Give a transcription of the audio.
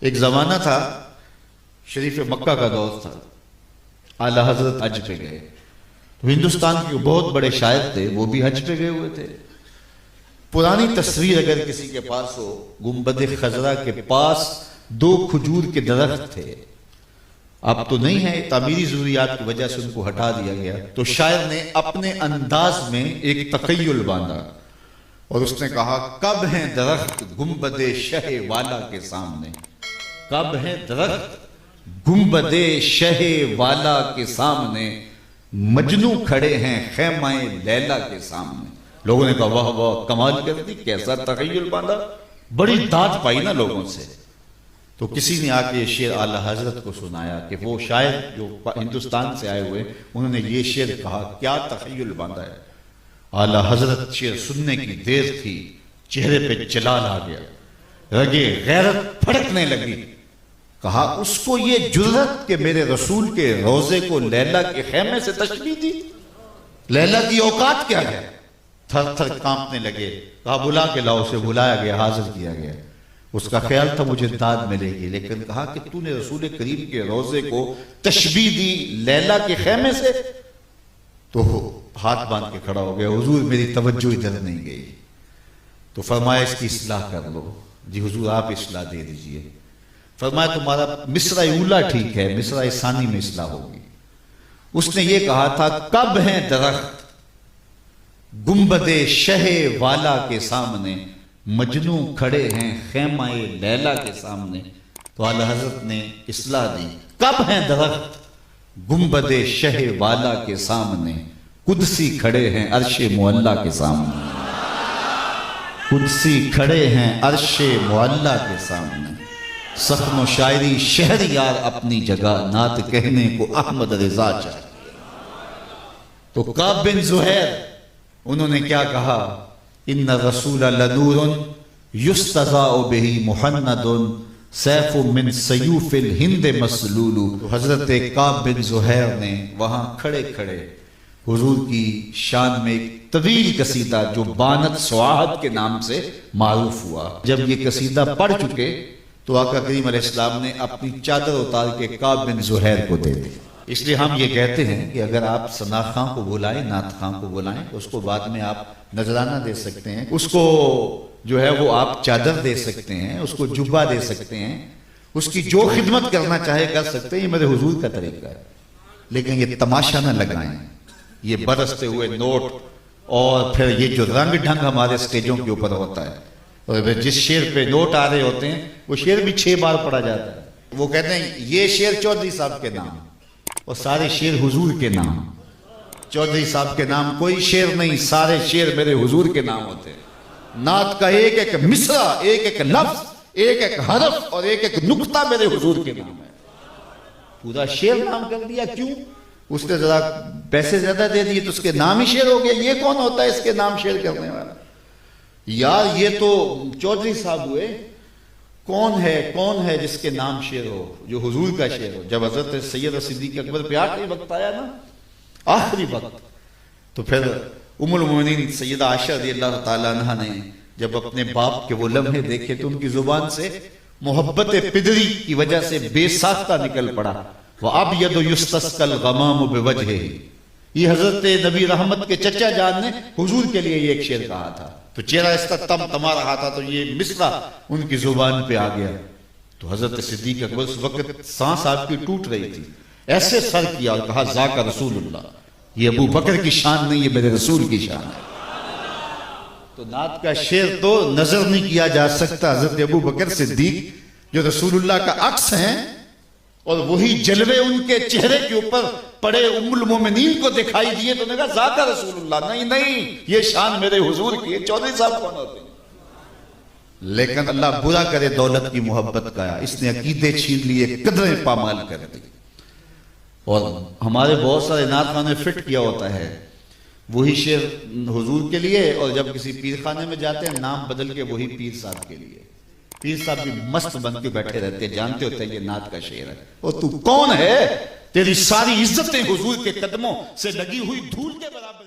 ایک زمانہ تھا، شریف مکہ کا دور تھا، اعلیٰ حضرت حج پہ گئے تو ہندوستان کے بہت بڑے شاعر تھے، وہ بھی حج پہ گئے ہوئے تھے۔ پرانی تصویر اگر کسی کے پاس ہو، گنبد خضرا کے پاس 2 کھجور کے درخت تھے، اب تو نہیں ہے، تعمیری ضروریات کی وجہ سے ان کو ہٹا دیا گیا، تو شاعر نے اپنے انداز میں ایک تخیل باندھا اور اس نے کہا، کب ہیں درخت گنبد شہ والا کے سامنے، کب ہیں درخت گنبد شہ والا کے سامنے، مجنو کھڑے ہیں خیمہ لیلا کے سامنے۔ لوگوں نے کہا واہ واہ، کمال کر دی، کیسا تخیل باندھا، بڑی داد پائی نا لوگوں سے۔ تو کسی نے آ کے یہ شعر اعلیٰ حضرت کو سنایا کہ وہ شاعر جو ہندوستان سے آئے ہوئے، انہوں نے یہ شعر کہا، کیا تخیل باندھا ہے۔ اعلیٰ حضرت شعر سننے کی دیر تھی، چہرے پہ جلال آ گیا، رگے غیرت پھڑکنے لگی۔ کہا، اس کو یہ جرأت کہ میرے رسول کے روضے کو لیلا کے خیمے سے تشبیہ دی، لیلا کی اوقات کیا ہے؟ تھر تھر کانپنے لگے۔ کہا، بلا کے لاؤ، اسے بلایا گیا، حاضر کیا گیا۔ اس کا خیال تھا مجھے داد ملے گی، لیکن کہا کہ تو نے رسول کریم کے روضے کو تشبیہ دی لیلا کے خیمے سے، تو ہاتھ باندھ کے کھڑا ہو گیا، حضور میری توجہ ادھر نہیں گئی۔ تو فرمایا اس کی اصلاح کر لو۔ جی حضور آپ اصلاح دے دیجئے۔ فرمایا تمہارا مصرع اولا ٹھیک ہے، مصرع ثانی میں اصلاح ہوگی۔ اس نے یہ کہا تھا، کب ہیں درخت گنبد شہ والا کے سامنے، مجنو کھڑے ہیں خیمہ لیلا کے سامنے۔ تو اعلیٰ حضرت نے اصلاح دی، کب ہیں درخت گنبد شہ والا کے سامنے، قدسی کھڑے ہیں عرش معلیٰ کے سامنے، قدسی کھڑے ہیں عرش معلیٰ کے سامنے۔ سخن و شاعری شہریار اپنی جگہ، نعت کہنے کو احمد رضا چاہیے۔ تو کعب بن زہیر انہوں نے کیا کہا، ان الرسول لنور یستضاء بہ محند سیف من سیوف الہند مسلول۔ تو حضرت کعب بن زہیر نے وہاں کھڑے کھڑے حضور کی شان میں ایک طویل قصیدہ جو بانت سواہد کے نام سے معروف ہوا۔ جب یہ قصیدہ پڑھ چکے تو آقا کریم علیہ السلام نے اپنی چادر اتار کے کعب بن زہیر کو دے دی۔ اس لیے ہم یہ کہتے ہیں کہ اگر آپ ثنا خاں کو بلائیں، نعت خاں کو بلائیں، اس کو بعد میں آپ نذرانہ دے سکتے ہیں، اس کو جو ہے وہ آپ چادر دے سکتے ہیں، اس کو جبہ دے سکتے ہیں، اس کی جو خدمت کرنا چاہے کر سکتے ہیں۔ یہ میرے حضور کا طریقہ ہے، لیکن یہ تماشا نہ لگائیں، یہ برستے ہوئے نوٹ اور پھر یہ جو رنگ ڈھنگ ہمارے سٹیجوں کے اوپر ہوتا ہے، اور جس شعر پہ نوٹ آ رہے ہوتے ہیں وہ شعر بھی 6 بار پڑھا جاتا ہے۔ وہ کہتے ہیں یہ شعر چودھری صاحب کے نام، اور سارے شعر حضور کے نام، چودھری صاحب کے نام کوئی شعر نہیں، سارے شعر میرے حضور کے نام ہوتے ہیں۔ نعت کا ایک ایک مصرع، ایک ایک لفظ، ایک ایک حرف اور ایک ایک نقطہ میرے حضور کے نام ہے۔ پورا شعر نام کر دیا، کیوں؟ اس نے ذرا پیسے زیادہ دے دیے تو اس کے نام ہی شعر ہو گیا۔ یہ کون ہوتا ہے اس کے نام شعر کرنے والا؟ یار یہ تو چودھری صاحب ہوئے، کون ہے جس کے نام شعر ہو، جو حضور کا شعر ہو۔ جب حضرت سید صدیق اکبر پہ آخری وقت آیا نا، آخری وقت، تو پھر ام المومنین سیدہ عائشہ رضی اللہ تعالیٰ عنہ نے جب اپنے باپ کے وہ لمحے دیکھے تو ان کی زبان سے محبت پدری کی وجہ سے بے ساختہ نکل پڑا، وَأَبْيَدُ يُسْتَسْقَى الْغَمَامُ بِوَجْهِهِ۔ یہ حضرت نبی رحمت کے چچا جان نے حضور کے لیے یہ ایک شعر کہا تھا، تو چہرہ اس کا تم تما رہا تھا، تو یہ مصرع ان کی زبان پہ آ گیا۔ تو حضرت صدیق اکبر اس وقت سانس آپ کی ٹوٹ رہی تھی، ایسے سر کیا اور کہا، ذاک رسول اللہ، یہ ابو بکر کی شان نہیں، یہ میرے رسول کی شان ہے۔ تو نعت کا شعر تو نظر نہیں کیا جا سکتا حضرت ابو بکر صدیق جو رسول اللہ کا عکس ہیں، اور وہی جلوے ان کے چہرے کے اوپر پڑے ام المومنین کو دکھائی دیے، تو نے کہا ذاک رسول اللہ، نہیں یہ شان میرے حضور کی ہے۔ چودھری صاحب کون ہوتے ہیں؟ لیکن اللہ برا کرے دولت کی محبت کا، اس نے عقیدے چھین لیے، قدریں پامال کر دی۔ اور ہمارے بہت سارے نعت خانے فٹ کیا ہوتا ہے وہی شعر حضور کے لیے، اور جب کسی پیر خانے میں جاتے ہیں نام بدل کے وہی پیر صاحب کے لیے۔ پیر صاحب بھی مست بن کے بیٹھے رہتے ہیں، جانتے ہوتے ہیں یہ نعت کا شعر ہے۔ اور تو کون ہے؟ تیری ساری عزتیں حضور کے قدموں سے لگی ہوئی دھول کے برابر